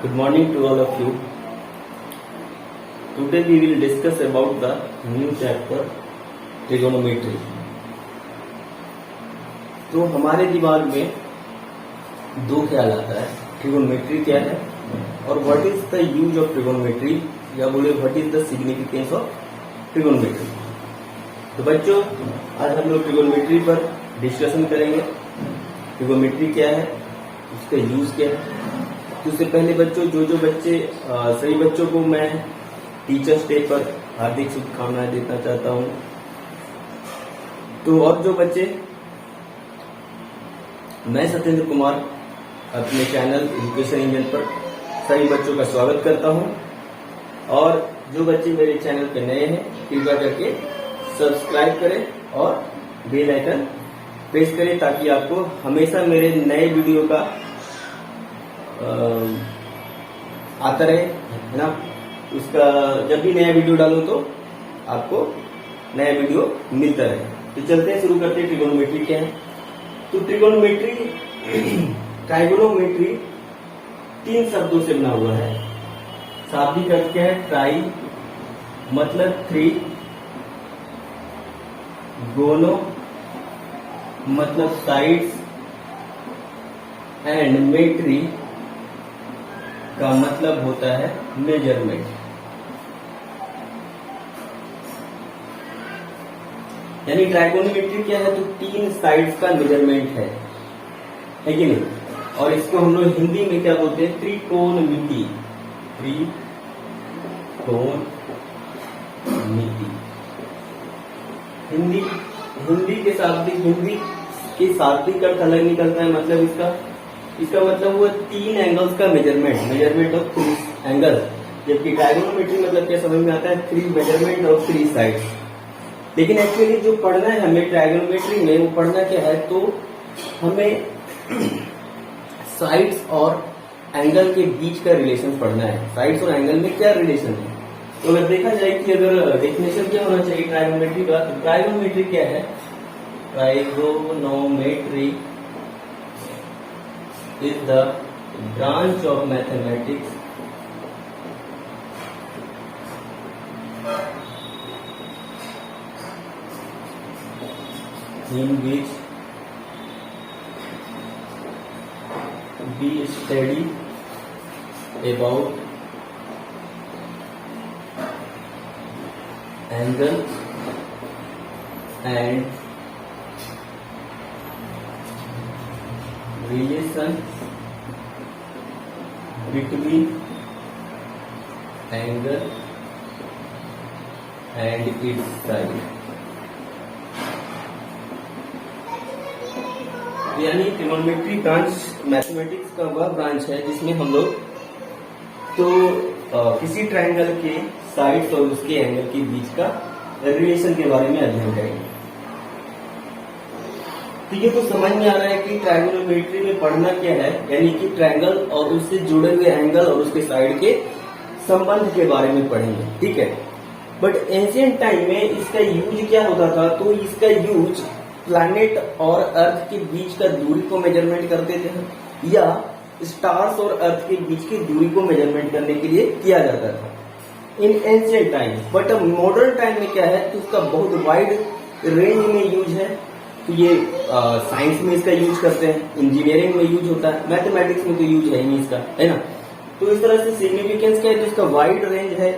Good morning to all of you. Today we will discuss about the new chapter trigonometry. तो हमारे दिमाग में दो ख्याल आता है, ट्रिगोनोमेट्री क्या है और what is the use of trigonometry, या बोले what is the significance of trigonometry. तो बच्चों, आज हम लोग ट्रिगोनोमेट्री पर डिस्कशन करेंगे। ट्रिगोनोमेट्री क्या है, उसका यूज क्या है। तो उससे पहले बच्चों, जो बच्चे सभी बच्चों को मैं टीचर्स डे पर हार्दिक शुभकामनाएं देना चाहता हूं। तो और जो बच्चे, मैं सत्येंद्र कुमार अपने चैनल एजुकेशन इंजन पर सभी बच्चों का स्वागत करता हूं। और जो बच्चे मेरे चैनल पे नए हैं, कृपया करके सब्सक्राइब करें और बेल आइकन प्रेस करें ताकि आपको हमेशा मेरे नए वीडियो का आता रहे, है ना। उसका जब भी नया वीडियो डालूं तो आपको नया वीडियो मिलता रहे। तो चलते हैं, शुरू करते हैं। ट्रिगोनोमेट्री क्या है। तो ट्राइगोनोमेट्री 3 शब्दों से बना हुआ है। शाब्दिक अर्थ क्या है, ट्राई मतलब 3, गोनो मतलब साइड्स, एंड मेट्री का मतलब होता है मेजरमेंट। यानी ट्राइगोनोमेट्री क्या है, तो 3 साइड्स का मेजरमेंट है कि नहीं। और इसको हम लोग हिंदी में क्या बोलते हैं, त्रिकोणमिति। त्रिकोणमिति हिंदी के शाब्दिक अर्थ अलग निकलता है। मतलब इसका मतलब हुआ 3 एंगल्स का मेजरमेंट ऑफ 3 एंगल। जबकि ट्राइगोनोमेट्री मतलब क्या समझ में आता है, 3 मेजरमेंट ऑफ 3 साइड्स। लेकिन एक्चुअली जो पढ़ना है हमें ट्राइगोनोमेट्री में, वो पढ़ना क्या है, तो हमें साइड्स और एंगल के बीच का रिलेशन पढ़ना है। साइड्स और एंगल में क्या रिलेशन है। तो अगर देखा जाए कि अगर डेफिनेशन क्या होना चाहिए ट्राइगोनोमेट्री का, तो ट्राइगोनोमेट्री क्या है, trigonometry is the branch of mathematics in which we study about angle and relation between angle and its side। यानी ट्रिगोनोमेट्री ब्रांच मैथमेटिक्स का वह ब्रांच है जिसमें हम लोग तो किसी ट्रायंगल के साइड्स और उसके एंगल के बीच का रिलेशन के बारे में अध्ययन करेंगे। तो ये तो समझ में आ रहा है कि ट्राइगोनोमेट्री में पढ़ना क्या है, यानी कि ट्रायंगल और उससे जुड़े हुए एंगल और उसके साइड के संबंध के बारे में पढ़ेंगे, ठीक है। बट एंशिएंट टाइम में इसका यूज क्या होता था, तो इसका यूज प्लैनेट और अर्थ के बीच का दूरी को मेजरमेंट करते थे, या स्टार्स और अर्थ के बीच की दूरी को मेजरमेंट करने के लिए किया जाता था इन ancient time. But modern time में क्या है, तो उसका बहुत वाइड रेंज में यूज है। तो ये साइंस में इसका यूज करते हैं, इंजीनियरिंग में यूज होता है, मैथमेटिक्स में तो यूज है ही नहीं इसका, है ना। तो इस तरह से सिग्निफिकेंस क्या है, तो इसका वाइड रेंज है।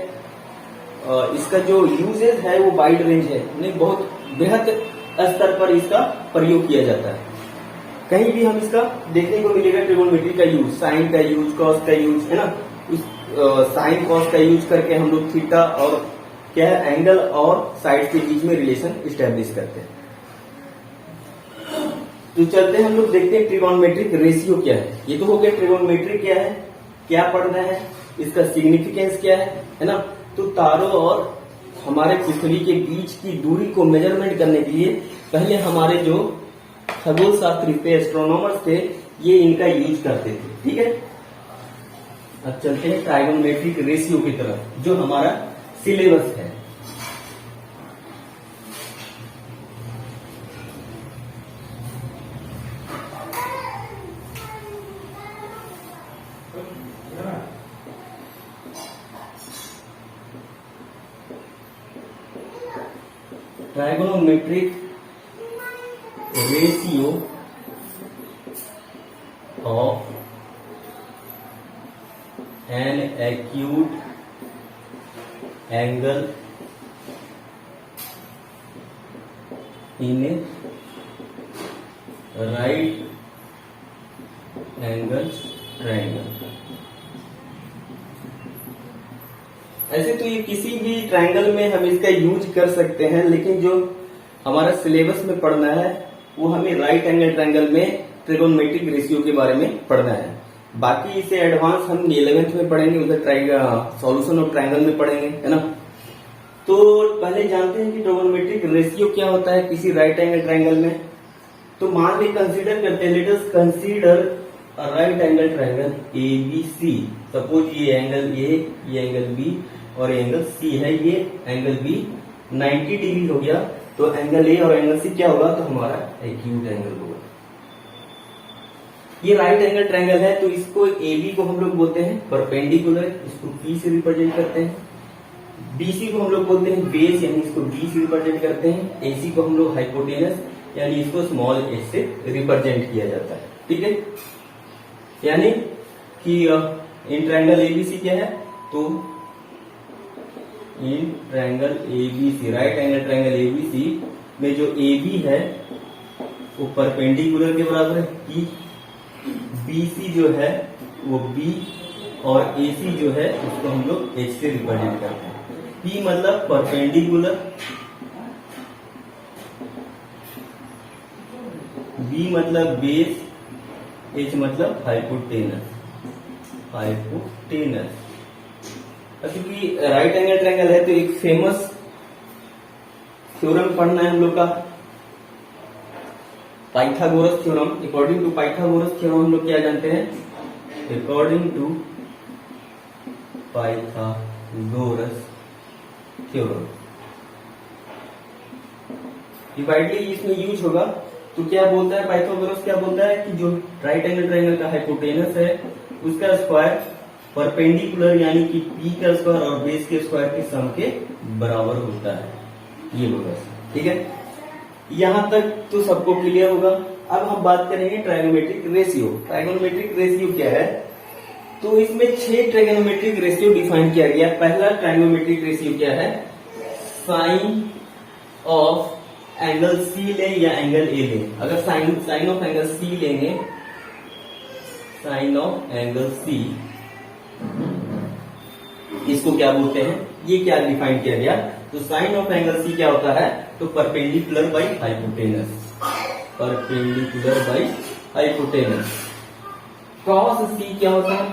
इसका जो यूजेज है वो वाइड रेंज है, नहीं बहुत बेहद स्तर पर इसका प्रयोग किया जाता है। कहीं भी हम इसका देखने को मिलेगा ट्रिगोनोमेट्री का यूज, साइन का यूज, कॉस का यूज, है ना। साइन कॉस का यूज करके हम लोग थीटा और क्या है, एंगल और साइड के बीच में रिलेशन स्टैब्लिश करते हैं। तो चलते हैं, हम लोग देखते हैं ट्रिगोनोमेट्रिक रेशियो क्या है। ये तो हो गया ट्रिगोनोमेट्री क्या है, क्या पढ़ना है, इसका सिग्निफिकेंस क्या है ना। तो तारों और हमारे पृथ्वी के बीच की दूरी को मेजरमेंट करने के लिए पहले हमारे जो खगोल शास्त्री थे, एस्ट्रोनॉमर्स थे, ये इनका यूज करते थे, ठीक है। अब चलते हैं ट्राइगोनोमेट्रिक रेशियो की तरफ, जो हमारा सिलेबस है। Trigonometric ratio of an acute angle in a right angle triangle. ऐसे तो ये किसी भी ट्राइंगल में हम इसका यूज कर सकते हैं, लेकिन जो हमारा सिलेबस में पढ़ना है वो हमें राइट एंगल ट्राइंगल में ट्रिगोनोमेट्रिक रेशियो के बारे में पढ़ना है। बाकी इसे एडवांस हम 11th में पढ़ेंगे, उधर सॉल्यूशन ऑफ ट्राइंगल में पढ़ेंगे, है ना। तो पहले जानते हैं कि ट्रिगोनोमेट्रिक रेशियो क्या होता है किसी राइट एंगल ट्राइंगल में। तो मान ली कंसीडर करते हैं, let us consider a right angle triangle ABC। Suppose ये एंगल A, ये एंगल B और ये एंगल C है। ये एंगल B 90 डिग्री हो गया, तो एंगल A और एंगल C क्या होगा, तो हमारा एक्यूट एंगल होगा। ये राइट एंगल ट्राइंगल है, तो इसको AB को हम लोग बोलते हैं परपेंडिकुलर, इसको P से रिप्रेजेंट करते हैं। BC को हम लोग बोलते हैं बेस, यानी इसको D से रिप्रेजेंट करते हैं। AC को हम लोग हाइपोटेनस, यानी इसको स्मॉल h से रिप्रेजेंट किया जाता है। ठीक है, यानी कि इन ट्रायंगल ABC क्या है, तो in triangle ABC, right angle triangle ABC में जो AB है वो परपेंडिकुलर के बराबर है P, BC जो है वो B और AC जो है उसको हम लोग H से रिप्रेजेंट करते हैं। P मतलब परपेंडिकुलर, B मतलब बेस, H मतलब हाइपोटेनस। क्योंकि राइट एंगल ट्रायंगल है तो एक फेमस थ्योरम पढ़ना है हम लोग का, Pythagoras theorem. According to Pythagoras theorem हम लोग क्या जानते हैं, अकॉर्डिंग टू पाइथागोरस थ्योरम डिवाइडली इसमें यूज होगा। तो क्या बोलता है पाइथागोरस, क्या बोलता है कि जो राइट एंगल ट्रायंगल का हाइपोटेनस है उसका स्क्वायर परपेंडिकुलर यानी कि P का स्क्वायर और बेस के स्क्वायर के सम के बराबर होता है, ये होगा। ठीक है, यहां तक तो सबको क्लियर होगा। अब हम बात करेंगे ट्राइगोनोमेट्रिक रेशियो। ट्राइगोनोमेट्रिक रेशियो क्या है, तो इसमें 6 ट्राइगोनोमेट्रिक रेशियो डिफाइन किया गया। पहला ट्राइगोनोमेट्रिक रेशियो क्या है, साइन ऑफ एंगल C लें या एंगल A लें। अगर साइन ऑफ एंगल C लेंगे, साइन ऑफ एंगल C, इसको क्या बोलते हैं, ये क्या डिफाइन किया गया, तो साइन ऑफ एंगल C क्या होता है, तो perpendicular by hypotenuse, perpendicular by hypotenuse. Cos C क्या होता है,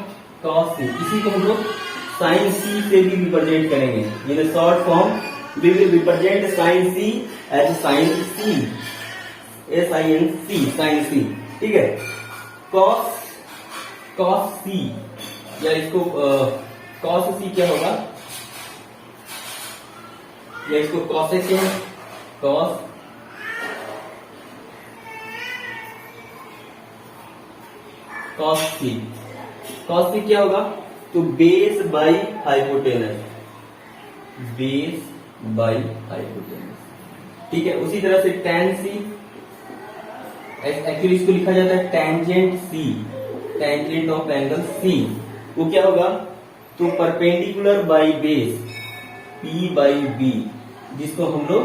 कॉस C, इसी को हम लोग साइन C से भी रिप्रेजेंट करेंगे। In short form we will represent sin C as sin C, SIN, sin C। ठीक है, cos C या इसको cos C क्या होगा, या इसको cos C है, cos C क्या होगा, तो base by hypotenuse, base by hypotenuse. ठीक है, उसी तरह से tan C, एक्चुअली इसको लिखा जाता है tangent C, tangent of angle C, वो क्या होगा, तो perpendicular by base P by B, जिसको हम लोग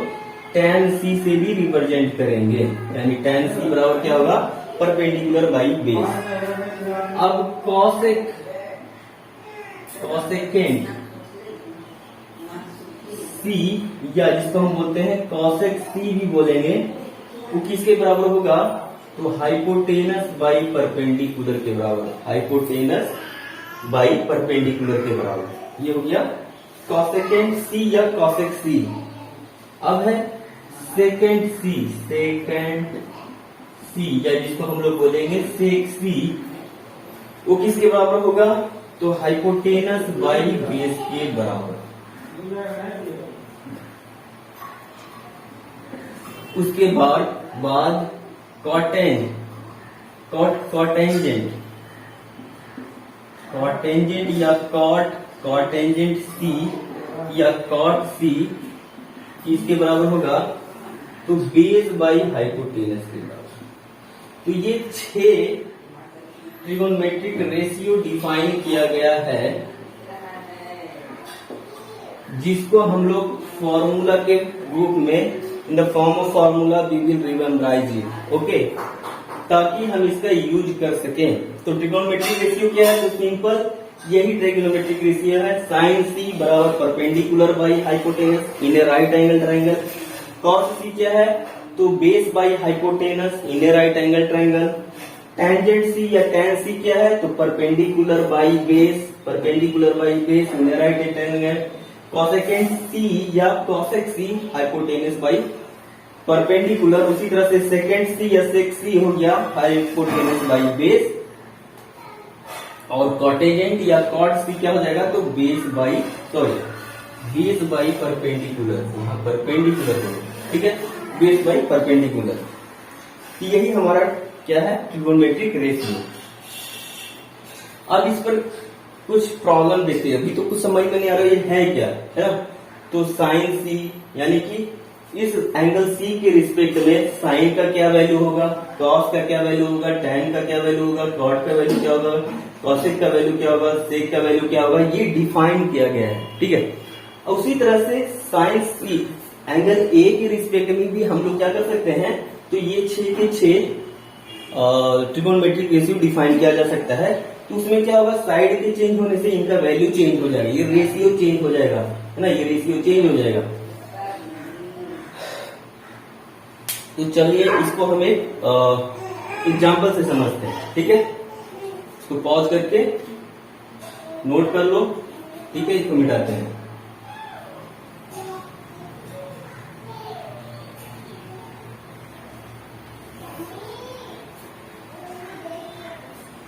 tan C से भी रिप्रेजेंट करेंगे, यानी tan C बराबर क्या होगा, परपेंडिकुलर बाई बेस। अब कॉसेकेंट C या जिसको हम बोलते हैं कॉसेक C भी बोलेंगे, वो किसके बराबर होगा, तो हाइपोटेनस बाई परपेंडिकुलर के बराबर, हाइपोटेनस बाई परपेंडिकुलर के बराबर। ये हो गया कॉसेकेंट C या कॉसेक C। अब है सेकेंड C या जिसको हम लोग बोलेंगे सेक C, वो किसके बराबर होगा, तो हाइपोटेनस बाई बेस के बराबर। उसके बाद कॉटेंजेंट या कॉटेंजेंट C या कॉट C इसके बराबर होगा तो बेस बाई हाइपोटेनस के बराबर। तो ये 6 ट्रिगोनोमेट्रिक रेशियो डिफाइन किया गया है, जिसको हम लोग फॉर्मूला के रूप में in the form of formula we will rememberize it, okay, ताकि हम इसका यूज कर सकें। तो ट्रिगोनोमेट्रिक रेशियो क्या है? तो सिंपल यही ट्रिगोनोमेट्रिक रेशियो है, साइन सी बराबर perpendicular by hypotenuse in a right angle triangle. Cos c क्या है? तो base by hypotenuse in a right angle triangle. Tangent c या टेन सी क्या है? तो perpendicular by base, perpendicular by base in a right angle. Cosecant c या cosec c hypotenuse by perpendicular. उसी तरह से सेकेंड सी या सेक सी हो गया हाइपोटेनस बाई बेस। और कॉटेजेंट या कॉट सी क्या हो जाएगा? तो base by base by perpendicular, वहां परपेंडिकुलर हो, ठीक है, बेस बाई परपेंडिकुलर। तो यही हमारा क्या है? Trigonometric ratio. अब इस पर कुछ प्रॉब्लम देखते हैं, अभी तो कुछ समझ में नहीं आ रहा ये है क्या, है ना। तो साइन सी यानी कि इस एंगल सी के रिस्पेक्ट में साइन का क्या वैल्यू होगा, कॉस का क्या वैल्यू होगा, टैन का क्या वैल्यू होगा, कॉट का वैल्यू क्या होगा, कॉसेक का वैल्यू क्या होगा, सेक का वैल्यू क्या होगा, ये डिफाइन किया गया है, ठीक है। उसी तरह से साइन सी एंगल ए के रिस्पेक्ट में भी हम लोग क्या कर सकते हैं? तो ये 6 के 6 ट्रिगोनोमेट्रिक रेशियो डिफाइन किया जा सकता है। तो उसमें क्या होगा? साइड के चेंज होने से इनका वैल्यू चेंज हो जाएगा, ये रेशियो चेंज हो जाएगा, है ना, ये रेशियो चेंज हो जाएगा। तो चलिए इसको हमें एग्जाम्पल से समझते हैं, ठीक है। इसको पॉज करके नोट कर लो, ठीक है, इसको मिटाते हैं।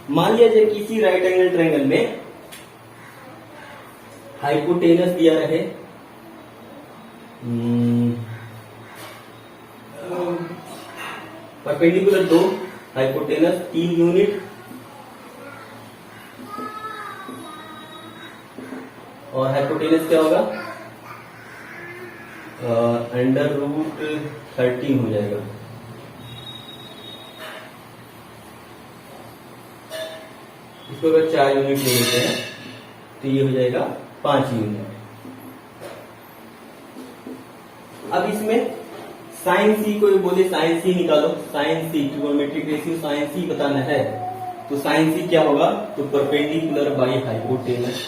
मान लिया जाए किसी राइट एंगल ट्रायंगल में हाइपोटेनस दिया रहे परपेंडिकुलर 2, हाइपोटेनस 3 यूनिट और हाइपोटेनस क्या होगा? अंडर रूट 13 हो जाएगा। इसको अगर 4 यूनिट ले लेते हैं तो ये हो जाएगा 5 यूनिट। अब इसमें साइन सी को बोले साइन सी निकालो, साइन सी ट्रिगोनोमेट्रिक रेशियो साइन सी बताना है। तो साइन सी क्या होगा? तो परपेंडिकुलर बाई हाइपोटेनस।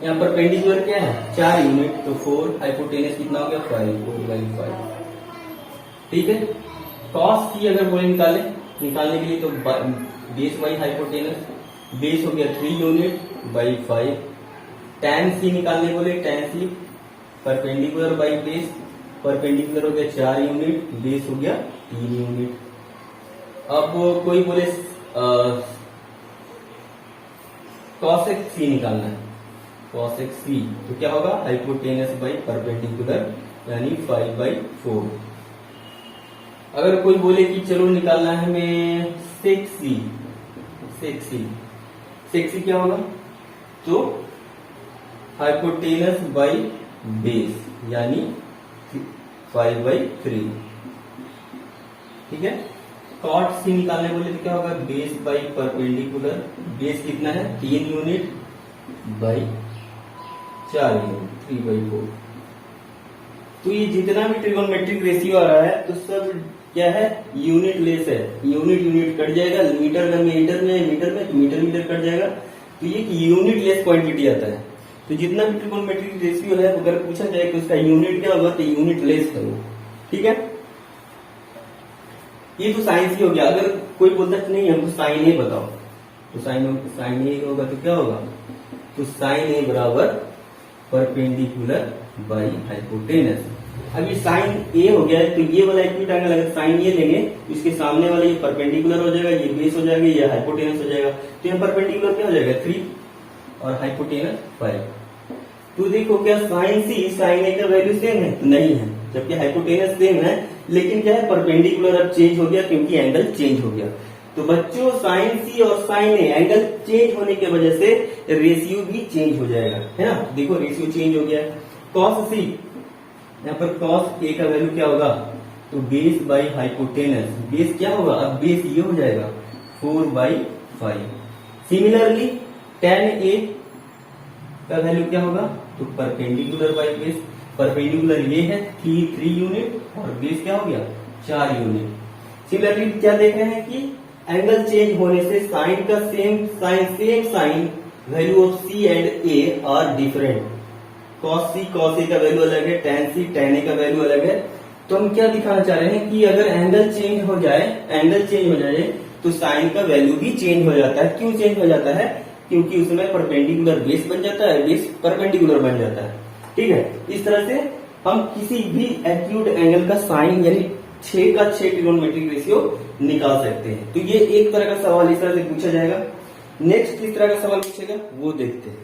यहाँ परपेंडिकुलर क्या है? 4 यूनिट, तो 4, हाइपोटेनस कितना हो गया? 5, 4/5, ठीक है। कॉस सी अगर बोले निकालने के लिए तो बेस बाई हाइपोटेनस, बेस हो गया 3 यूनिट बाई 5। टैन सी निकालने बोले, tan C perpendicular by base, perpendicular हो गया 4 यूनिट, बेस हो गया 3 यूनिट। अब कोई बोले कॉसेक सी निकालना है, कॉसेक सी तो क्या होगा? हाइपोटेनस बाई परपेंडिकुलर यानी 5/4। अगर कोई बोले कि चलो निकालना है हमें सेक सी, सेक सी क्या होगा? तो हाइपोटेनस बाई बेस यानी 5/3, ठीक है। कॉट सी निकालने बोले तो क्या होगा? बेस बाई परपेंडिकुलर, बेस कितना है? 3 यूनिट बाई 4 यूनिट, 3/4। तो ये जितना भी ट्रिगोनोमेट्रिक रेशियो आ रहा है तो सब क्या है? यूनिट लेस है, यूनिट कट जाएगा, मीटर में तो मीटर कट जाएगा। तो ये यूनिट लेस क्वांटिटी आता है। तो जितना भी ट्रिगोनोमेट्रिक रेशियो है अगर पूछा जाए कि उसका यूनिट क्या होगा तो यूनिट लेस करो, ठीक है। ये तो साइन सी हो गया। अगर कोई बोलता है नहीं हमको साइन ए बताओ, तो साइन ए होगा तो क्या होगा? तो साइन ए बराबर परपेंडिकुलर बाई हाइपोटेनस। अब ये साइन ए हो गया है तो ये वाला एक्यूट एंगल अगर साइन ए लेंगे तो इसके सामने वाला ये परपेंडिकुलर हो जाएगा, ये बेस हो जाएगा, ये हाइपोटेनस हो जाएगा। तो यहाँ परपेंडिकुलर क्या हो जाएगा? 3 और हाइपोटेनस 5। तो देखो क्या साइन सी साइन ए का वैल्यू सेम है? तो नहीं है, जबकि हाइपोटेनस सेम है, लेकिन क्या है? परपेंडिकुलर अब चेंज हो गया क्योंकि एंगल चेंज हो गया। तो बच्चों साइन सी और साइन ए एंगल चेंज होने की वजह से रेशियो भी चेंज हो जाएगा, है ना। देखो रेशियो चेंज हो गया। कॉस सी, यहाँ पर कॉस ए का वैल्यू क्या होगा? तो बेस बाई हाइपोटेनस, बेस क्या होगा, अब बेस ये हो जाएगा 4/5। सिमिलरली tan A का वैल्यू क्या होगा, तो परपेंडिकुलर बाई बेस, परपेंडिकुलर ये है 3 यूनिट और बेस क्या हो गया 4 यूनिट। सिमिलरली क्या देख रहे हैं कि एंगल चेंज होने से साइन का same sine value of C and A are different. cos C cos A का वैल्यू अलग है, tan C tan A का वैल्यू अलग है। तो हम क्या दिखाना चाह रहे हैं कि अगर एंगल चेंज हो जाए तो साइन का वैल्यू भी चेंज हो जाता है। क्यों चेंज हो जाता है, क्योंकि उसमें परपेंडिकुलर बेस बन जाता है, बेस परपेंडिकुलर बन जाता है। ठीक है, इस तरह से हम किसी भी एक्यूट एंगल का साइन यानी 6 का 6 ट्रिगोनोमेट्रिक रेशियो निकाल सकते हैं। तो ये एक तरह का सवाल इस तरह से पूछा जाएगा। नेक्स्ट किस तरह का सवाल पूछेगा वो देखते हैं।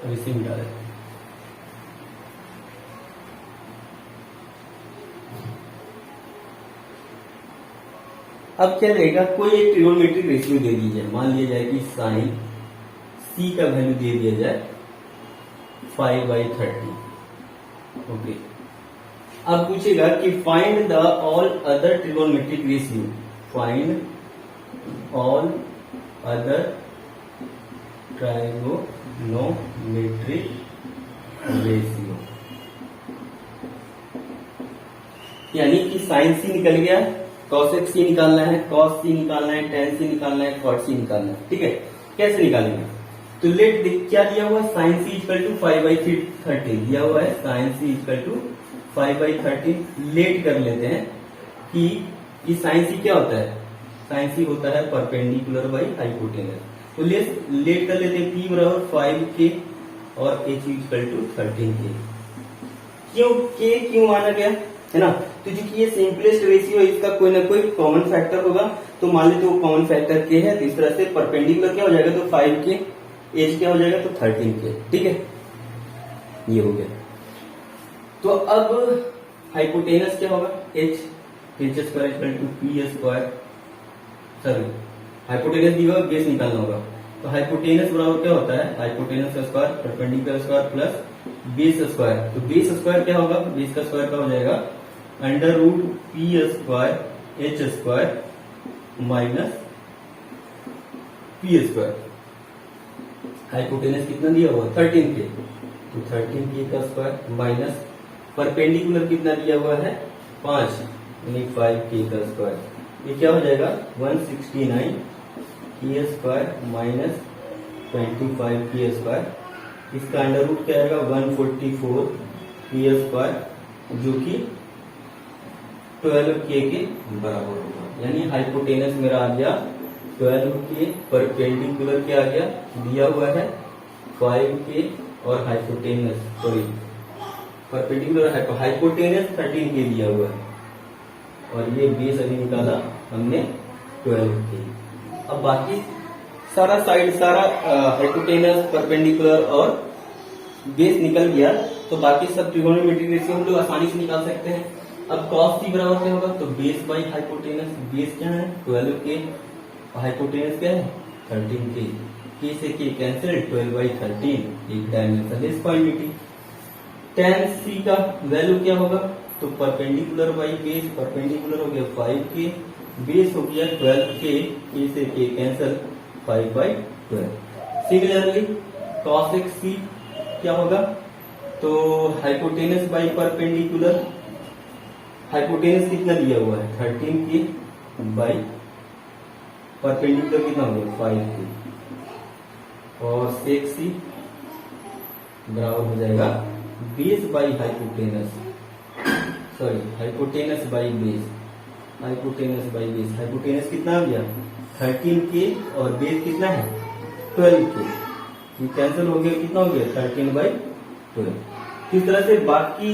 अब इसे मिटा देते हैं। अब क्या रहेगा, कोई एक ट्रिगोनोमेट्रिक रेशियो दे दी जाए, मान लिया जाए कि साइन C का वैल्यू दे दिया जाए 5/30। ओके, अब पूछेगा कि find the all other trigonometric ratio, find all other trigonometric ratio, यानी कि साइन C निकल गया, cosec C निकालना है, cos C निकालना है, tan C निकालना है, cot C निकालना है। ठीक है, कैसे निकालेंगे, तो लेट क्या दिया हुआ है, sin C इक्वल टू 5/13 दिया हुआ है, sin C equal to 5/13। Let कर लेते हैं कि sin C क्या होता है, sin C होता है परपेंडिकुलर बाई हाइपोटेनस। तो लेट कर लेते हैं P बराबर 5K और H इक्वल टू 13K। क्यों माना गया है ना, तो जो कि ये सिंपलेस्ट रेशियो है, इसका कोई ना कोई कॉमन फैक्टर होगा। तो मान लेते वो कॉमन फैक्टर K है, तो इस तरह से परपेंडिकुलर क्या हो जाएगा, तो 5K, H क्या हो जाएगा, तो 13K। ठीक है, ये हो गया। तो अब हाइपोटेनस क्या होगा, H square equal to P square, sorry hypotenuse दिया हुआ, बेस निकालना होगा। तो हाइपोटेनस बराबर क्या होता है, हाइपोटेनस का square perpendicular square plus base square. तो बेस स्क्वायर क्या होगा, बेस का स्क्वायर क्या हो जाएगा, √P square H square minus P square. Hypotenuse कितना दिया हुआ, 13K, तो 13K का स्क्वायर माइनस परपेंडिकुलर कितना दिया हुआ है 5 यानी 5K का स्क्वायर। ये क्या हो जाएगा 169 K square minus 25K square. इसका अंडर रूट क्या आएगा 144 K स्क्वायर, जो कि 12K के बराबर होगा। यानी हाइपोटेनस मेरा आ गया 12K, परपेंडिकुलर क्या आ गया दिया हुआ है 5K और hypotenuse sorry perpendicular hypotenuse 13K दिया हुआ है और ये बेस अभी निकाला हमने 12K। अब बाकी सारा साइड सारा हाइपोटेनस परपेंडिकुलर और बेस निकल गया, तो बाकी सब ट्रिगोनोमेट्रिक रेशियो हम लोग आसानी से निकाल सकते हैं। अब cos C बराबर क्या होगा, तो बेस बाई हाइपोटेनस, बेस क्या है 12K, हाइपोटेनस क्या है 13K, K से K कैंसिल 12/13, एक डायमेंशनलेस क्वांटिटी। tan C का वैल्यू क्या होगा, तो परपेंडिकुलर बाई बेस, परपेंडिकुलर हो गया 5K, बेस हो गया 12K, K से K cancel 5/12। Similarly cosec C क्या होगा, तो हाइपोटेनस बाई परपेंडिकुलर, हाइपोटेनस कितना दिया हुआ है 13K बाई परपेंडिकुलर कितना हो गया 5K और sec C बराबर हो जाएगा base by hypotenuse, sorry hypotenuse by base, hypotenuse by base. Hypotenuse कितना आ गया 13K और बेस कितना है 12K, ये कैंसिल हो गया, कितना हो गया 13/12। इस तरह से बाकी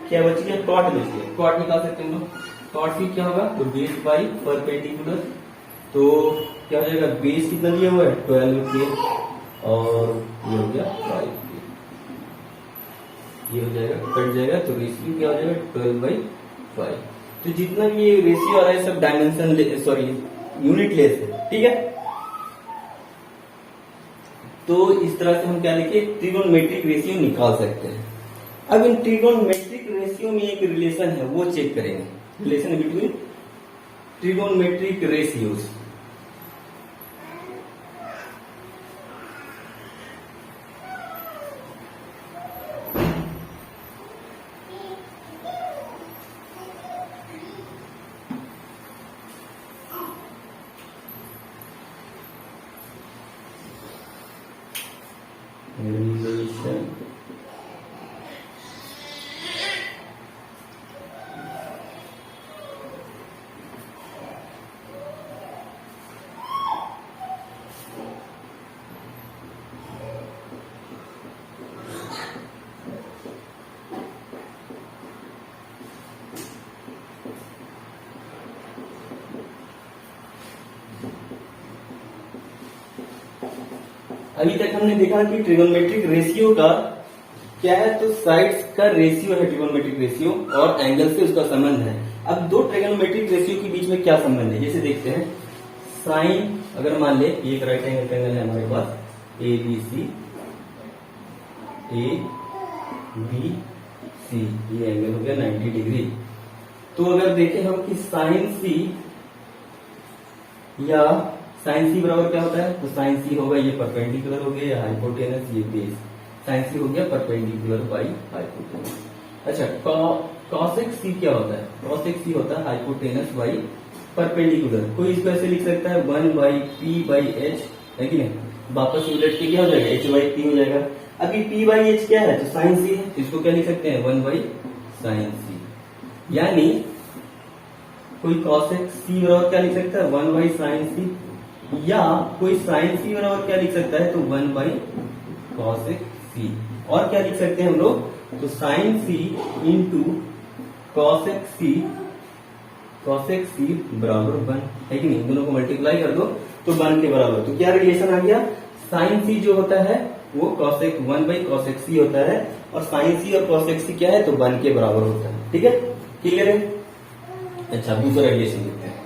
क्या बच गया, कॉट बच गया, कॉट निकाल सकते हैं हम लोग। कॉट C क्या होगा, तो बेस बाई परपेंडिकुलर, तो क्या हो जाएगा बेस कितना दिया हुआ है 12K और ये हो गया 5K, ये हो जाएगा कट जाएगा, तो रेशियो क्या हो जाएगा 12/5। तो जितना भी ये रेशियो आ रहा है सब डायमेंशन सॉरी यूनिट लेस है, ठीक है। तो इस तरह से हम क्या लिखे, ट्रिगोनोमेट्रिक रेशियो निकाल सकते हैं। अब इन ट्रिगोनोमेट्रिक रेशियो में एक रिलेशन है, वो चेक करेंगे, relation between trigonometric ratios. Relation अभी तक हमने देखा कि ट्रिगोनोमेट्रिक रेशियो का क्या है, तो साइड्स का रेशियो है ट्रिगोनोमेट्रिक रेशियो, और एंगल से उसका संबंध है। अब दो ट्रिगोनोमेट्रिक रेशियो के बीच में क्या संबंध है, जैसे देखते हैं साइन, अगर मान ले ये एक राइट एंगल ट्रायंगल है हमारे पास, ए बी सी, ये एंगल हो गया 90 डिग्री। तो अगर देखें हम कि साइन सी या साइन सी बराबर क्या होता है, तो साइन सी होगा ये परपेंडिकुलर हो गया, या हाइपोटेनस ये बेस, साइन सी हो गया परपेंडिकुलर बाई हाइपोटेनस। अच्छा, कॉसेक सी क्या होता है, कॉसेक सी होता है हाइपोटेनस बाई परपेंडिकुलर। कोई इसको ऐसे लिख सकता है 1 बाई पी बाई एच, है कि नहीं, वापस उलट के क्या हो जाएगा, एच बाई पी हो जाएगा। अभी पी बाई एच क्या है, तो साइन सी है, इसको क्या लिख सकते हैं 1 बाई साइन सी। यानी कोई कॉसेक सी बराबर क्या लिख सकता है 1 बाई साइन सी, या कोई साइन सी बराबर क्या लिख सकता है, तो 1 बाई कॉसेक सी। और क्या लिख सकते हैं हम लोग, तो साइन सी इंटू कॉसेक सी बराबर 1, है कि नहीं, दोनों को मल्टीप्लाई कर दो तो 1 के बराबर। तो क्या रिलेशन आ गया, साइन सी जो होता है वो कॉसेक 1 बाई कॉसेक सी होता है, और साइन सी और कॉसेक सी क्या है, तो 1 के बराबर होता है, ठीक है, क्लियर है। अच्छा, दूसरा रिलेशन देखते हैं।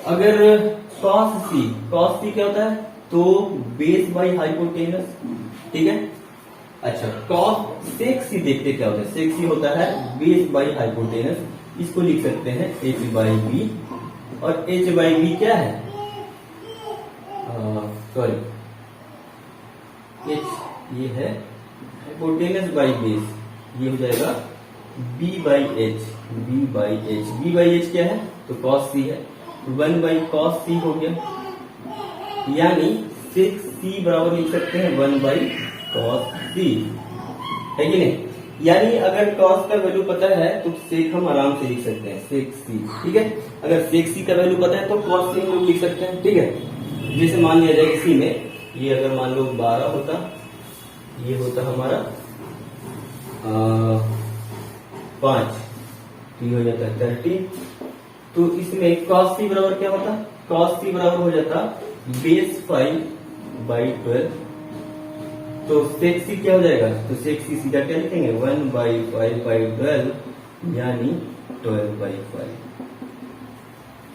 अगर कॉस सी क्या होता है, तो बेस बाई हाइपोटेनस, ठीक है। अच्छा, कॉस सेक सी देखते क्या होता है, सेक सी होता है बेस बाई हाइपोटेनस, इसको लिख सकते हैं एच बाई बी, और एच बाई बी क्या है, सॉरी एच ये है हाइपोटेनस बाई बेस, ये हो जाएगा बी बाई एच क्या है, तो कॉस सी है, 1 बाई कॉस सी हो गया, यानी सेक सी बराबर लिख सकते हैं 1 बाई कॉस सी, है कि नहीं। यानी अगर कॉस का वैल्यू पता है तो सेक हम आराम से लिख सकते हैं सेक सी, ठीक है। अगर सेक सी का वैल्यू पता है तो कॉस सी हम लोग लिख सकते हैं, ठीक है। जैसे मान लिया जाए इसी में ये अगर मान लो 12 होता, ये होता हमारा 5, ये हो जाता है 30, तो इसमें कॉस सी बराबर क्या होता, कॉस सी बराबर हो जाता बेस 5 बाई 12, तो सेक सी क्या हो जाएगा, तो सेक सी सीधा क्या लिखेंगे 1 बाई 5 बाई 12, यानी 12 बाई 5।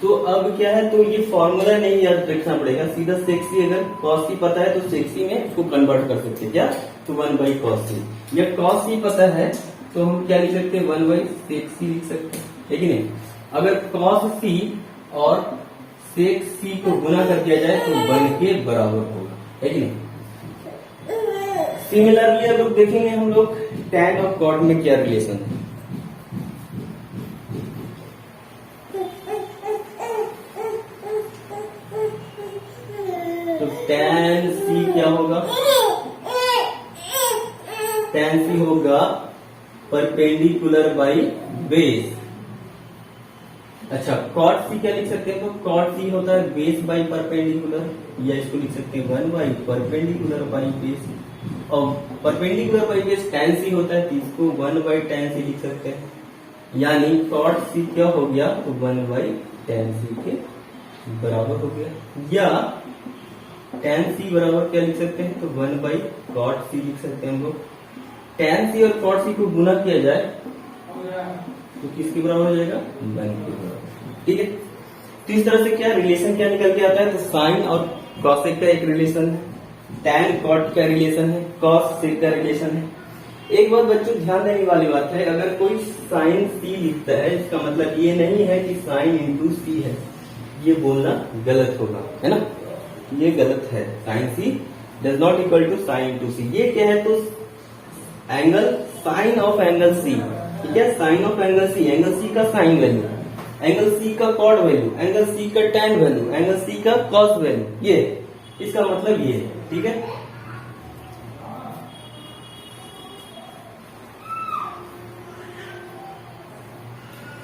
तो अब क्या है, तो ये फॉर्मूला नहीं याद रखना पड़ेगा, सीधा सेक सी, अगर कॉस सी पता है तो सेक सी में इसको कन्वर्ट कर सकते हैं, क्या, तो 1 बाई कॉस सी। या कॉस सी पता है तो हम क्या लिख सकते हैं 1 बाई सेक सी लिख सकते हैं, है कि नहीं। अगर कॉस सी और सेक सी को गुना कर दिया जाए तो 1 के बराबर होगा, है कि नहीं। सिमिलरली अब लोग देखेंगे हम लोग टैन और कॉट में क्या रिलेशन है। तो टैन सी क्या होगा, टैन सी होगा परपेंडिकुलर बाई बेस। अच्छा, कॉट सी क्या लिख सकते हैं, तो कॉट सी होता है बेस बाई परपेंडिकुलर, या इसको लिख सकते हैं 1 बाई परपेंडिकुलर बाई बेस, और परपेंडिकुलर बाई बेस टैन सी होता है, तो इसको 1 बाई टैन सी लिख सकते हैं, यानी कॉट सी क्या हो गया, तो 1 बाई टैन सी के बराबर हो गया। या टैन सी बराबर क्या लिख सकते हैं, तो 1 बाई कॉट सी लिख सकते हैं हम लोग। tan सी और cot सी को गुना किया जाए तो किसके बराबर हो जाएगा, 1 के बराबर। ठीक है, तो इस तरह से क्या रिलेशन क्या निकल के आता है, तो साइन और कॉसेक का एक रिलेशन है, tan cot का रिलेशन है, cos sec का रिलेशन है। एक बात बच्चों ध्यान देने वाली बात है, अगर कोई साइन सी लिखता है इसका मतलब ये नहीं है कि साइन इंटू सी है, ये बोलना गलत होगा, है ना, ये गलत है। Sine c does not equal to sine into c. ये क्या है, तो angle sine of angle c, ठीक है, sine of angle c, angle c का साइन वैल्यू, एंगल सी का कॉट वैल्यू, एंगल सी का टैन वैल्यू, एंगल सी का कॉस वैल्यू, ये इसका मतलब ये है। ठीक है,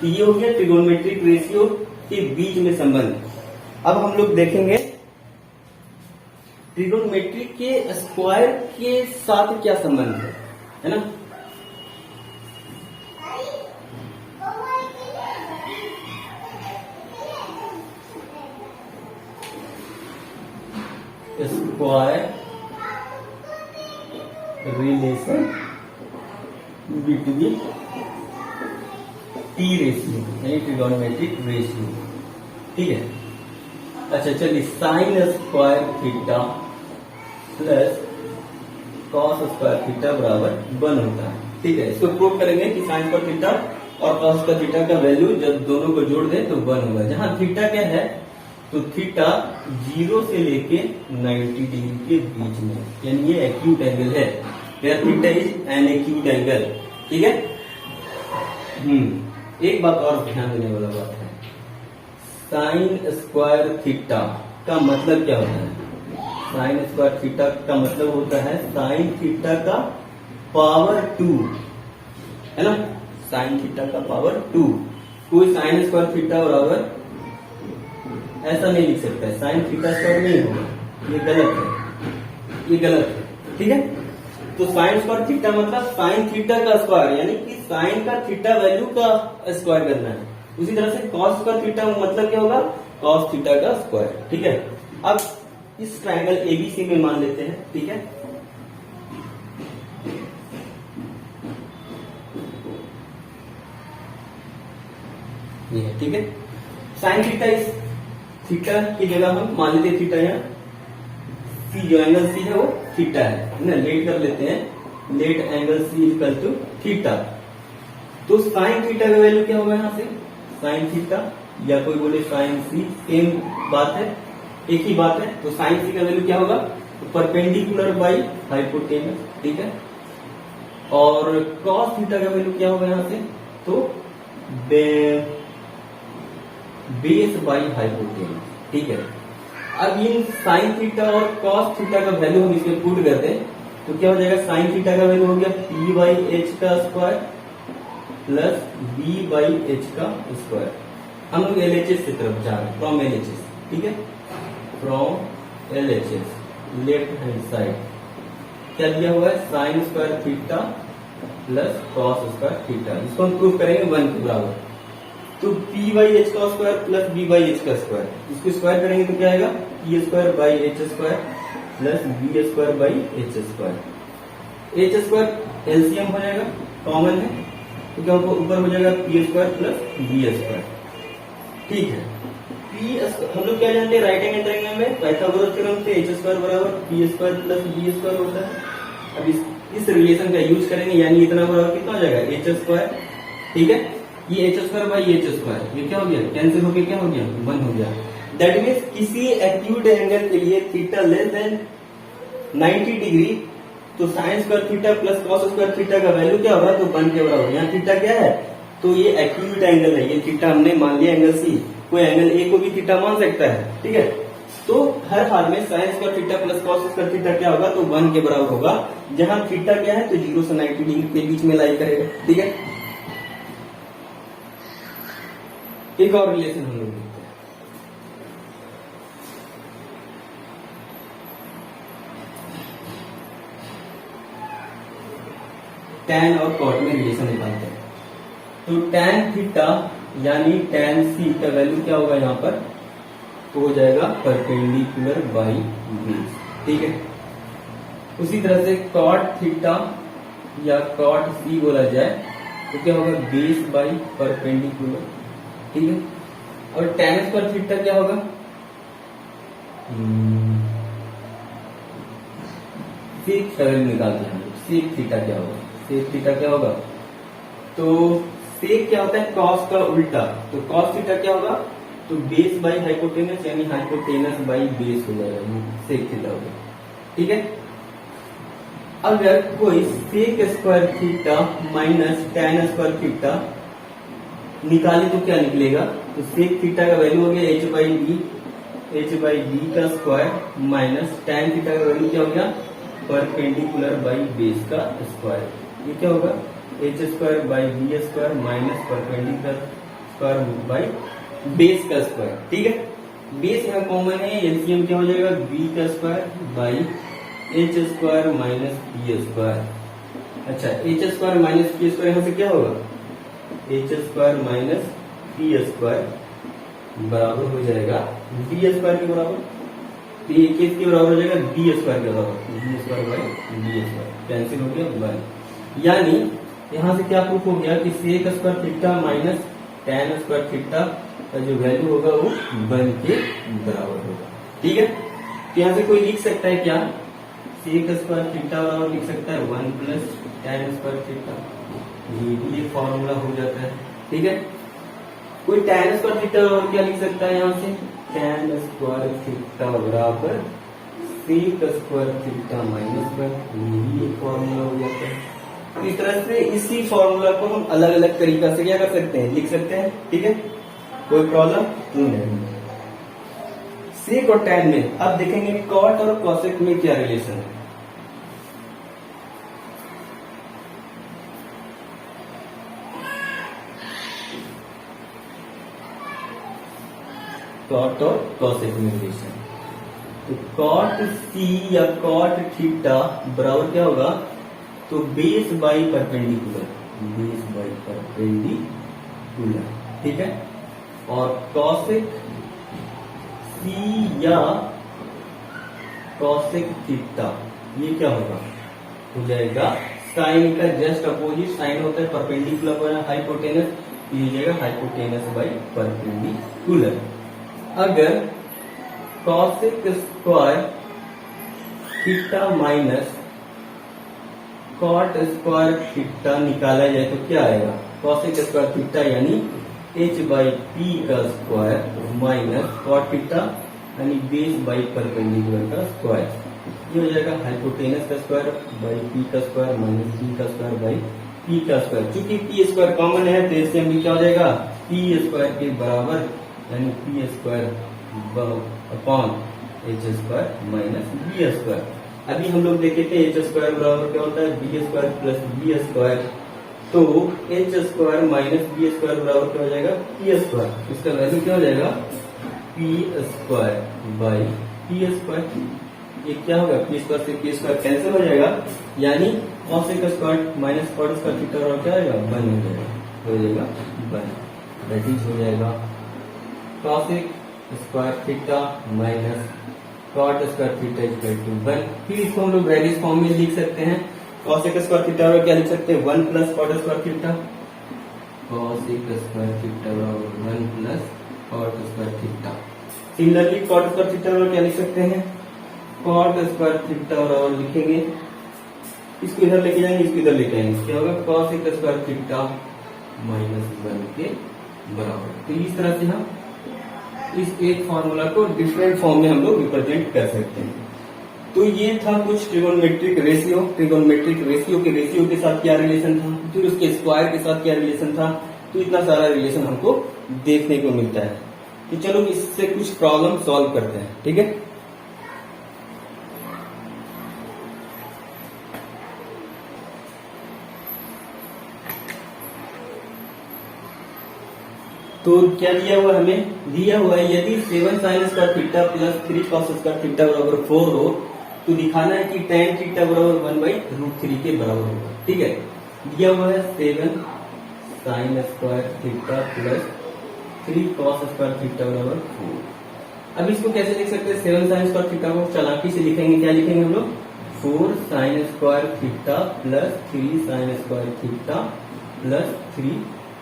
तो ये हो गया ट्रिगोनोमेट्रिक रेशियो के बीच में संबंध। अब हम लोग देखेंगे ट्रिगोनोमेट्रिक के स्क्वायर के साथ क्या संबंध है ना। Square relation between T ratio यानी ट्रिगोनोमेट्रिक रेशियो। ठीक है, अच्छा चलिए, sign square theta plus cos square theta बराबर 1 होता है। ठीक है, इसको प्रूव करेंगे कि साइन स्क्वायर थीटा और कॉस का थीटा का वैल्यू जब दोनों को जोड़ दें तो 1 होगा। जहां थीटा क्या है, तो थीटा 0 से लेके 90 डिग्री के बीच में, यानी ये एक्यूट एंगल है, theta is an acute angle. ठीक है, एक बात और ध्यान देने वाला बात है, साइन स्क्वायर थीटा का मतलब क्या होता है, साइन स्क्वायर थीटा का मतलब होता है साइन थीटा का पावर 2, है ना, साइन थीटा का पावर 2। कोई साइन स्क्वायर थीटा बराबर ऐसा नहीं लिख सकता है, साइन थीटा स्क्वायर नहीं होगा, ये गलत है, ये गलत है। ठीक है, तो साइन स्क्वायर थीटा मतलब साइन थीटा का स्क्वायर, यानी कि साइन का थीटा वैल्यू का स्क्वायर करना है। उसी तरह से कॉस का थीटा मतलब क्या होगा, कॉस थीटा का स्क्वायर। ठीक है, अब इस ट्रायंगल एबीसी में मान लेते हैं। ठीक है, ये है। ठीक है, साइन थीटा इस थीटा की जगह हम मान लेते हैं थीटा, यहाँ सी जो एंगल सी है वो थीटा है ना, लेट कर लेते हैं, let angle C equal to theta. तो साइन थीटा का वैल्यू क्या होगा, यहाँ से साइन थीटा या कोई बोले साइन सी, सेम बात है, एक ही बात है। तो साइन सी का वैल्यू क्या होगा, तो परपेंडिकुलर बाई हाइपोटेनस। ठीक है, और कॉस थीटा का वैल्यू क्या होगा यहाँ से, तो बेस बाई हाइपोटेनस। ठीक है, अब इन साइन थीटा और कॉस थीटा का वैल्यू हम इसमें पुट कर दें तो क्या हो जाएगा, साइन थीटा का वैल्यू हो गया पी बाई एच का square plus B by H का स्क्वायर। हम लोग एलएचएस की तरफ जा रहे हैं, फ्रॉम एलएचएस। ठीक है, from LHS left hand side क्या दिया हुआ है, sign square theta plus cos square theta, इसको हम प्रूव करेंगे 1 के बराबर। तो p बाई एच का square plus b by H का स्क्वायर, इसको स्क्वायर करेंगे तो क्या आएगा, p square by h square plus b square by h square. H square LCM हो जाएगा, कॉमन है, तो क्या ऊपर हो जाएगा p square plus b square. ठीक है, हम लोग क्या जानते हैं, राइट एंगल ट्रायंगल में पाइथागोरस थ्योरम से एच स्क्वायर बराबर p square plus b square होता है। अब इस रिलेशन का यूज करेंगे, यानी इतना बराबर कितना हो जाएगा, एच स्क्वायर। ठीक है, ये H square by h square, ये क्या हो गया, कैंसिल होकर क्या हो गया, 1 हो गया। दैट मीन्स किसी एक्यूट एंगल के लिए थीटा लेस देन 90 डिग्री, तो sign square theta plus cos square theta का वैल्यू क्या होगा, तो 1 के बराबर। यहाँ थीटा क्या है, तो ये एक्यूट एंगल है, ये थीटा हमने मान लिया एंगल सी, कोई एंगल ए को भी थीटा मान सकता है। ठीक है, तो हर हाल में sign square theta plus cos square theta क्या होगा, तो 1 के बराबर होगा। जहां थीटा क्या है, तो 0 से 90 डिग्री के बीच में लाई करेगा। ठीक है, एक और रिलेशन हम लोग देखते हैं, टैन और कॉट में रिलेशन निकालते हैं। तो टैन थीटा यानी टैन सी का वैल्यू क्या होगा यहाँ पर, तो हो जाएगा परपेंडिकुलर बाई बेस। ठीक है, उसी तरह से कॉट थीटा या कॉट सी बोला जाए तो क्या होगा, बेस बाई परपेंडिकुलर, ठीक है। और tan स्क्वायर थीटा क्या होगा, सेक सरल निकालते हैं हम लोग, सेक थीटा क्या होगा, सेक थीटा क्या होगा, तो सेक क्या होता है, कॉस का उल्टा, तो कॉस थीटा क्या होगा, तो बेस बाई हाइपोटेनस यानी हाइपोटेनस बाई बेस हो जाएगा, सेक थीटा होगा, ठीक है। अगर कोई sec square theta minus tan square theta निकाले तो क्या निकलेगा, तो सेक थीटा का वैल्यू हो गया h बाई डी का स्क्वायर माइनस tan थीटा का वैल्यू क्या हो गया, परपेंडिकुलर बाई बेस का स्क्वायर, ये क्या होगा, h square by B square minus perpendicular square by base का स्क्वायर, ठीक है। बेस यहाँ कॉमन है, एलसीएम क्या हो जाएगा, बी का square by h square minus p square. अच्छा, h square minus p square यहाँ से क्या होगा, h square minus p square बराबर हो जाएगा बी स्क्वायर के बराबर, तो ये किसके बराबर हो जाएगा, बी स्क्वायर के बराबर, B square by B square cancel हो गया 1। यानी यहाँ से क्या प्रूफ हो गया कि sec square theta minus tan square theta का जो वैल्यू होगा वो 1 के बराबर होगा, ठीक है। तो यहाँ से कोई लिख सकता है क्या, सेक स्क्वायर थीटा बराबर लिख सकता है 1 प्लस tan स्क्वायर थीटा, ये भी एक फॉर्मूला हो जाता है, ठीक है। कोई tan स्क्वायर थीटा बराबर क्या लिख सकता है, यहाँ से tan स्क्वायर थीटा बराबर सेक स्क्वायर थीटा माइनस 1, ये भी एक फॉर्मूला हो जाता है। तो इस तरह से इसी फॉर्मूला को हम अलग अलग तरीका से क्या कर सकते हैं, लिख सकते हैं, ठीक है, कोई प्रॉब्लम नहीं। सेक और tan में अब देखेंगे कॉट और कॉसेक में क्या रिलेशन है। कॉट और कॉसेक में रिलेशन, तो कॉट सी या कॉट थीटा बराबर क्या होगा, तो base by perpendicular, base by perpendicular, ठीक है। और कॉसेक सी या कॉसेक थीटा ये क्या होगा, हो जाएगा साइन का जस्ट अपोजिट, साइन होता है परपेंडिकुलर पर हाइपोटेनस, ये हो जाएगा हाइपोटेनस बाई परपेंडिकुलर। अगर cosec square theta minus cot square theta निकाला जाए तो क्या आएगा, कॉसेक स्क्वायर थीटा यानी h बाई पी का स्क्वायर माइनस कॉट थीटा यानी बेस बाई परपेंडिकुलर का स्क्वायर, ये हो जाएगा हाइपोटेनस का स्क्वायर बाई पी का स्क्वायर माइनस बी का स्क्वायर बाई पी का स्क्वायर। चूंकि पी स्क्वायर कॉमन है तो इससे हम क्या हो जाएगा, पी स्क्वायर के बराबर यानी P square upon H square minus B square. अभी हम लोग देखे थे एच स्क्वायर बराबर क्या होता है, b square plus B square, तो h square minus B square बराबर क्या हो जाएगा, पी स्क्वायर, इसका वैल्यू क्या हो जाएगा, P square by P square. ये क्या होगा, पी स्क्वायर से पी स्क्वायर कैंसिल हो जाएगा, यानी cosec square minus cot square theta बराबर क्या आएगा, 1 हो जाएगा 1, दैट इज हो जाएगा cosec square theta minus cot square theta equal to 1। फिर इसको हम लोग रेडियस फॉर्म में लिख सकते हैं, कॉसेक स्क्वायर थीटा बराबर क्या लिख सकते हैं, 1 plus cot square theta, cosec square theta बराबर 1 plus cot square theta. Similarly cot square theta बराबर क्या लिख सकते हैं, कॉट स्क्वायर थीटा बराबर लिखेंगे, इसको इधर लेके जाएंगे, इसको इधर लेके आएंगे, क्या होगा, कॉसेक स्क्वायर थीटा माइनस 1 के बराबर। तो इस तरह से हम इस एक फॉर्मूला को डिफरेंट फॉर्म में हम लोग रिप्रेजेंट कर सकते हैं। तो ये था कुछ ट्रिगोनोमेट्रिक रेशियो, ट्रिगोनोमेट्रिक रेशियो के साथ क्या रिलेशन था, फिर उसके स्क्वायर के साथ क्या रिलेशन था, तो इतना सारा रिलेशन हमको देखने को मिलता है। तो चलो इससे कुछ प्रॉब्लम सॉल्व करते हैं, ठीक है। तो क्या दिया हुआ हमें, दिया हुआ है यदि 7 sign square theta plus 3 cos square theta बराबर 4 हो तो दिखाना है कि tan थीटा बराबर 1/√3 के बराबर होगा, ठीक है। दिया हुआ है 7 sign square theta plus 3 cos square theta बराबर 4। अब इसको कैसे लिख सकते हैं, 7 साइन स्क्वायर थीटा को चालाकी से लिखेंगे, क्या लिखेंगे हम लोग, 4 sine square theta plus 3 sine square theta plus 3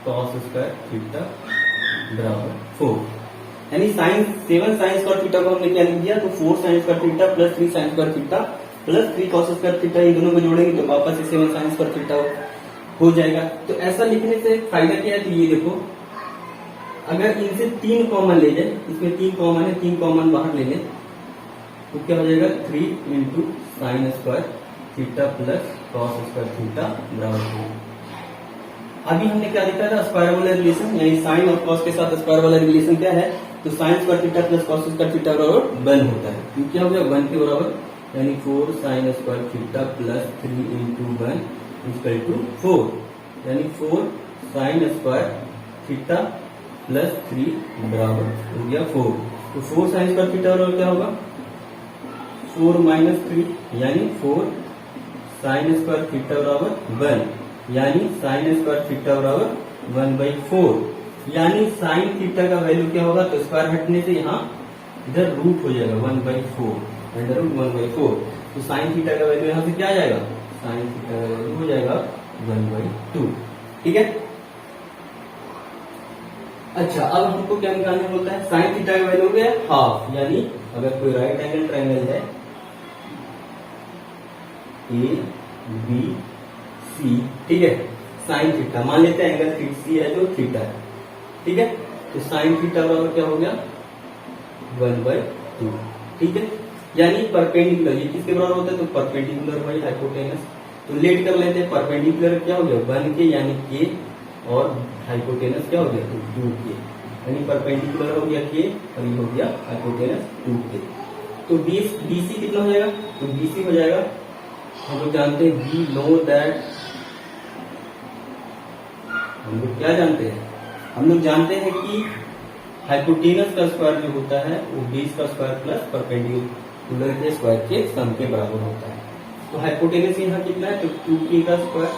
cos square theta बराबर 4। यानी साइन 7 साइन स्क्वायर थीटा को हमने क्या लिख दिया, तो 4 sine square theta plus 3 sine square theta plus 3 cos square theta, इन दोनों को जोड़ेंगे तो वापस से 7 साइन स्क्वायर थीटा हो जाएगा। तो ऐसा लिखने से फायदा क्या है, तो ये देखो अगर इनसे 3 कॉमन ले जाए, इसमें 3 कॉमन है, 3 कॉमन बाहर ले लें तो क्या हो जाएगा 3 into sine square theta plus cos square theta बराबर 4। अभी हमने क्या देखा था, स्क्वायर वाला रिलेशन, यानी साइन और कॉस के साथ स्क्वायर वाला रिलेशन क्या है, तो sign square theta plus cos square theta बराबर 1 होता है। तो क्या हो गया 1 के बराबर, यानी 4 sine square theta plus 3 into 1 equal to 4, यानी 4 साइन स्क्वायर थीटा प्लस 3 बराबर हो गया 4। तो 4 साइन स्क्वायर थीटा बराबर क्या होगा 4 माइनस 3, यानी 4 साइन स्क्वायर थीटा बराबर 1, यानी साइन स्क्वायर थीटा बराबर 1/4, यानी साइन थीटा का वैल्यू क्या होगा, तो स्क्वायर हटने से यहाँ इधर रूट हो जाएगा 1/4, अंडर रूट 1/4। तो साइन थीटा का वैल्यू यहाँ से क्या आ जाएगा, साइन थीटा का वैल्यू हो जाएगा 1/2। ठीक है। अच्छा, अब हमको क्या निकालना होता है, साइन थीटा का वैल्यू हो गया हाफ, यानी अगर कोई राइट एंगल ट्रायंगल है ए बी सी, ठीक है, साइन थीटा मान लेते हैं एंगल सी है जो थीटा है, ठीक है, तो साइन थीटा बराबर क्या हो गया 1/2, ठीक है, यानी परपेंडिकुलर, ये किसके बराबर होता है, तो परपेंडिकुलर बाई हाइपोटेनस। तो लेट कर लेते हैं, परपेंडिकुलर क्या हो गया 1 के यानी के, और हाइपोटेनस क्या हो गया तो 2 के, यानी परपेंडिकुलर हो गया के और ये हो गया हाइपोटेनस 2 के। तो बीसी कितना हो जाएगा, तो बीसी हो जाएगा, हम लोग जानते हैं वी नो दैट, हम लोग क्या जानते हैं, हम लोग जानते हैं कि हाइपोटेनस का स्क्वायर जो होता है वो बेस का स्क्वायर प्लस परपेंडिकुलर के स्क्वायर के सम के बराबर होता है। तो हाइपोटेनस यहाँ कितना है, तो 2k का स्क्वायर,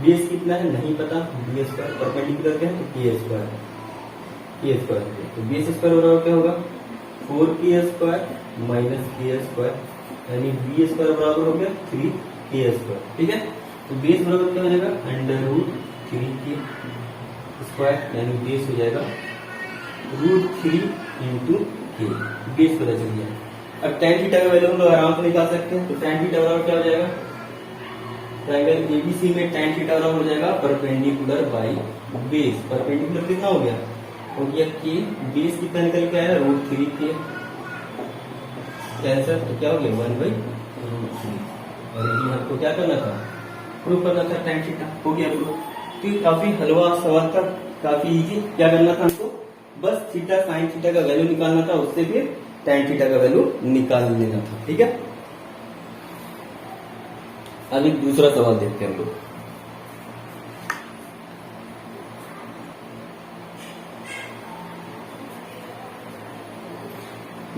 बेस कितना है नहीं पता, बी स्क्वायर, परपेंडिकुलर क्या है तो के स्क्वायर, तो बेस स्क्वायर बराबर क्या होगा 4k स्क्वायर माइनस के स्क्वायर, यानी बी स्क्वायर बराबर हो गया 3k स्क्वायर, ठीक है। तो बेस बराबर क्या हो जाएगा अंडर रूट 3k स्क्वायर, यानी बेस हो जाएगा √3 इंटू के, बेस पता चल गया। अब tan थीटा का वैल्यू हम लोग आराम से निकाल सकते हैं, तो tan थीटा बराबर क्या हो जाएगा, ट्रायंगल एबीसी में tan थीटा बराबर हो जाएगा परपेंडिकुलर बाई बेस, परपेंडिकुलर कितना हो गया के, बेस कितना निकल के आया √3k, कैंसर, तो क्या हो गया 1/√3, और ये आपको क्या करना था, प्रूफ करना था, tan थीटा हो गया प्रूफ। तो ये काफी हलवा सवाल था, काफी इजी, क्या करना था हमको, बस थीटा साइन थीटा का वैल्यू निकालना था, उससे फिर tan थीटा का वैल्यू निकाल लेना था, ठीक है। अब एक दूसरा सवाल देखते हैं हम लोग।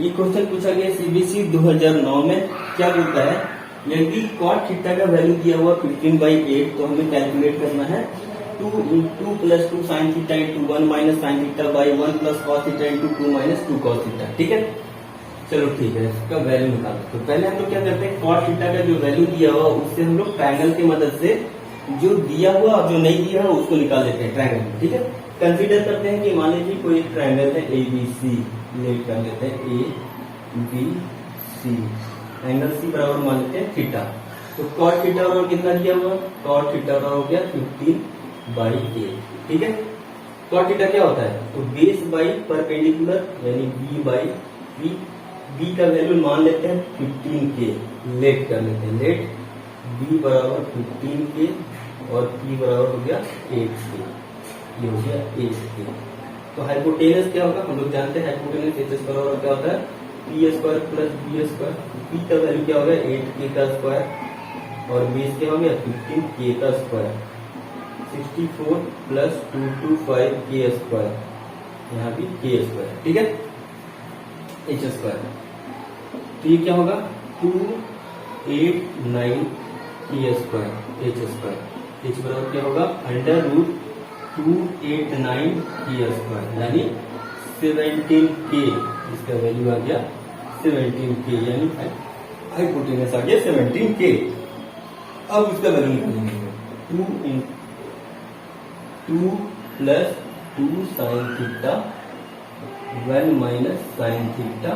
ये क्वेश्चन पूछा गया सीबीएसई 2009 में, क्या बोलता है, यदि cot थीटा का वैल्यू दिया हुआ 15/8, तो हमें कैलकुलेट करना है 2 + 2 sine theta into 1 minus sine theta by 1 + cos theta into 2 minus 2 cos theta, ठीक है। चलो ठीक है, इसका वैल्यू निकालो। तो पहले हम लोग क्या करते हैं, cot थीटा का जो वैल्यू दिया हुआ उससे हम लोग ट्रायंगल की मदद से जो दिया हुआ और जो नहीं दिया हुआ उसको निकाल लेते हैं ट्रायंगल, ठीक है। कंसीडर करते हैं कि मान लीजिए कोई ट्रायंगल है ABC, लेट कर लेते हैं ABC, एंगल C बराबर मान लेते हैं थीटा। तो cot थीटा बराबर कितना दिया हुआ, cot थीटा बराबर हो गया 15/8, ठीक है। cot थीटा क्या होता है, तो बेस बाई परपेंडिकुलर, यानी b का वैल्यू मान लेते हैं 15k, लेट कर लेते हैं, लेट b बराबर 15k और p बराबर हो गया 8k, ये हो गया 8k। तो हाइपोटेनस क्या होगा, हम लोग जानते हैं हाइपोटेनस एच बराबर क्या होता है P square plus B square, पी का वैल्यू क्या हो गया 8k का स्क्वायर और बेस क्या हो गया 15k का स्क्वायर, 64 प्लस 225k स्क्वायर, यहाँ भी k स्क्वायर, ठीक है, एच स्क्वायर। तो ये क्या होगा 289 k square, H square, H बराबर क्या होगा अंडर रूट 289 k स्क्वायर, यानी 17k, इसका वैल्यू आ गया 17k, यानी हाइपोटेनस आ गया 17K। अब उसका वैल्यू निकालेंगे 2 plus 2 sine theta 1 minus sine theta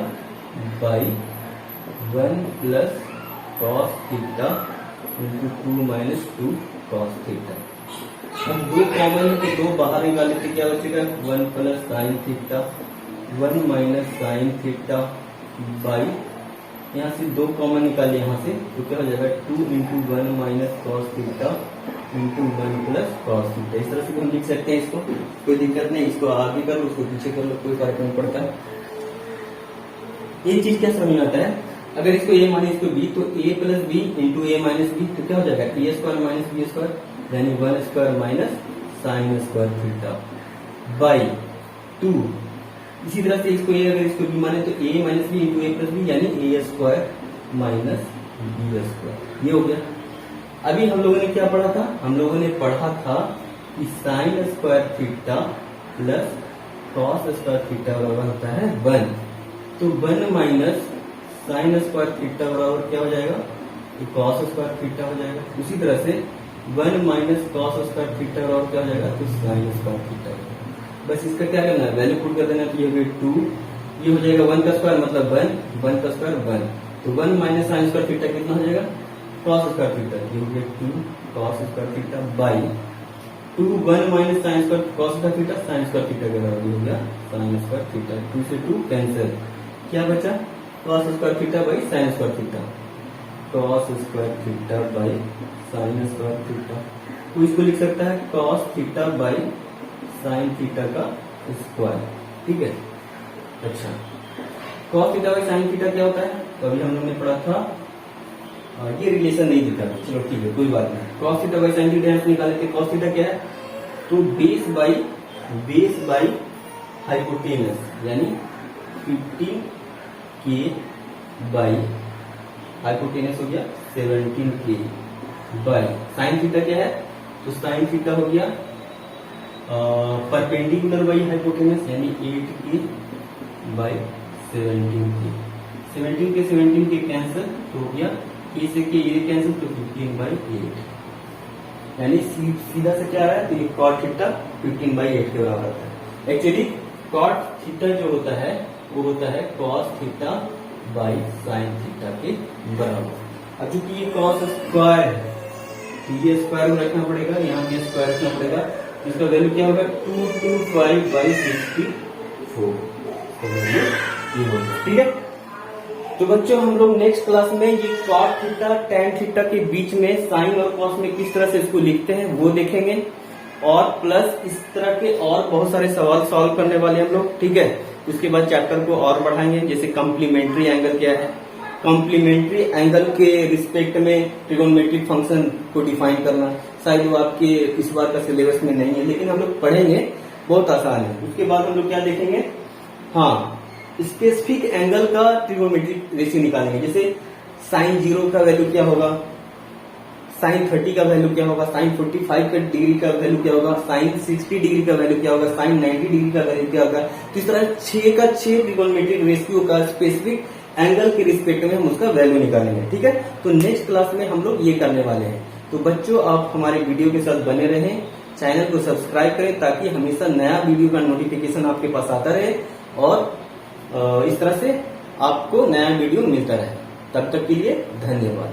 by 1 plus cos theta into 2 minus 2 cos theta. अब दो कॉमन है तो दो बाहर निकाले तो क्या बचेगा 1 plus sine theta 1 minus sine theta by, यहाँ से दो कॉमन निकाले यहाँ से तो क्या हो जाएगा 2 into 1 minus cos theta into 1 plus cos theta. इस तरह से हम लिख सकते हैं इसको, कोई दिक्कत नहीं। इसको आगे कर लो, उसको पीछे कर लो, कोई फर्क नहीं पड़ता। ये चीज क्या समझ में आता है, अगर इसको a माने इसको b तो a plus B into A minus B तो क्या हो जाएगा A square minus B square, यानी 1 square minus sine square theta by 2। इसी तरह से इसको a अगर इसको b माने तो a minus B into A plus B यानी A square minus B square. ये हो गया। अभी हम लोगों ने क्या पढ़ा था, हम लोगों ने पढ़ा था कि sign square theta plus cos square theta बराबर होता है 1। तो 1 माइनस साइन स्क्वायर थीटा बराबर क्या हो जाएगा, कॉस स्क्वायर थीटा हो जाएगा। उसी तरह से 1 माइनस कॉस स्क्वायर थीटा बराबर क्या हो जाएगा, तो साइन स्क्वायर थीटा। बस इसका क्या करना है, वैल्यू पुट कर देना। तो ये हो गया 2, ये हो जाएगा 1 का स्क्वायर मतलब 1 का स्क्वायर 1। तो 1 माइनस साइन स्क्वायर थीटा कितना हो जाएगा, कॉस स्क्वायर थीटा। ये हो गया 2 cos square theta by 2 1 minus sine square cos square theta sine square theta के बराबर हो गया साइन स्क्वायर थीटा। 2 से 2 कैंसिल, क्या बचा cos square theta by sine square theta, cos square theta by sine square theta. तो इसको लिख सकता है cos theta by sine theta का स्क्वायर। ठीक है। अच्छा, cos theta by sine theta क्या होता है, तो अभी हम लोग ने पढ़ा था, ये रिलेशन नहीं दिखा, चलो ठीक है कोई बात नहीं। Cos theta by sine theta निकाले थे, कॉस थीटा क्या है, तो बेस बाई हाइपोटेनस यानी 15K बाई हाइपोटेनस हो गया 17K बाई साइन थीटा क्या है, तो साइन थीटा हो गया परपेंडिकुलर बाई हाइपोटेनस यानी 8K by 17K। 17K cancel तो हो गया ए से के ये कैंसिल तो 15/8 यानी सीधा से क्या आ रहा है, तो ये कॉट थीटा 15/8 के बराबर आता है। एक्चुअली कॉट थीटा जो होता है वो होता है cos theta by sine theta के बराबर। अब चूंकि ये कॉस स्क्वायर है तो ये स्क्वायर में रखना पड़ेगा, यहाँ भी स्क्वायर रखना पड़ेगा। इसका वैल्यू क्या होगा 225/64 ये होगा। ठीक है। तो बच्चों हम लोग नेक्स्ट क्लास में ये कॉट थीटा टैन थीटा के बीच में साइन और कॉस में किस तरह से इसको लिखते हैं वो देखेंगे, और प्लस इस तरह के और बहुत सारे सवाल सॉल्व करने वाले हम लोग। ठीक है। उसके बाद चैप्टर को और बढ़ाएंगे, जैसे कॉम्प्लीमेंट्री एंगल क्या है, कॉम्प्लीमेंट्री एंगल के रिस्पेक्ट में ट्रिगोनोमेट्रिक फंक्शन को डिफाइन करना। शायद वो आपके इस बार का सिलेबस में नहीं है, लेकिन हम लोग पढ़ेंगे, बहुत आसान है। उसके बाद हम लोग क्या देखेंगे, हाँ स्पेसिफिक एंगल का ट्रिगोनोमेट्रिक रेशियो निकालेंगे। जैसे साइन 0 का वैल्यू क्या होगा, साइन 30 का वैल्यू क्या होगा, साइन 45 का डिग्री का वैल्यू क्या होगा, साइन 60 डिग्री का वैल्यू क्या होगा, साइन 90 डिग्री का वैल्यू क्या होगा। तो इस तरह 6 का 6 ट्रिगोनोमेट्रिक रेशियो का स्पेसिफिक एंगल के रिस्पेक्ट में हम उसका वैल्यू निकालेंगे। ठीक है। तो नेक्स्ट क्लास में हम लोग ये करने वाले हैं। तो बच्चों आप हमारे वीडियो के साथ बने रहें, चैनल को सब्सक्राइब करें ताकि हमेशा नया वीडियो का नोटिफिकेशन आपके पास आता रहे और इस तरह से आपको नया वीडियो मिलता रहे। तब तक के लिए धन्यवाद।